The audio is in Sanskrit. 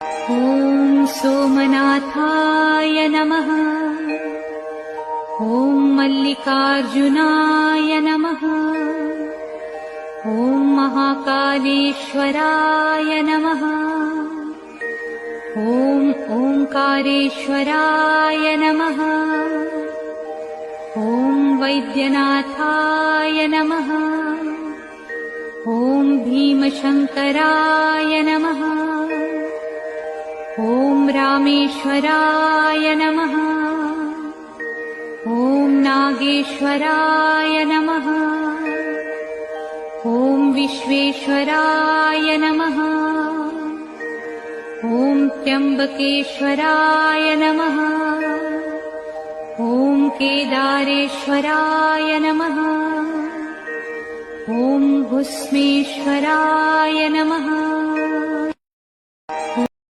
ॐ सोमनाथाय नमः। ॐ मल्लिकार्जुनाय नमः। ॐ महाकालेश्वराय नमः। ॐ ओंकारेश्वराय नमः। ॐ वैद्यनाथाय नमः। ॐ भीमशंकराय नमः। ॐ रामेश्वराय नमः। ॐ नागेश्वराय नमः। ॐ विश्वेश्वराय नमः। ॐ त्र्यंबकेश्वराय नमः। ॐ केदारेश्वराय नमः। ॐ भुस्मेश्वराय नमः।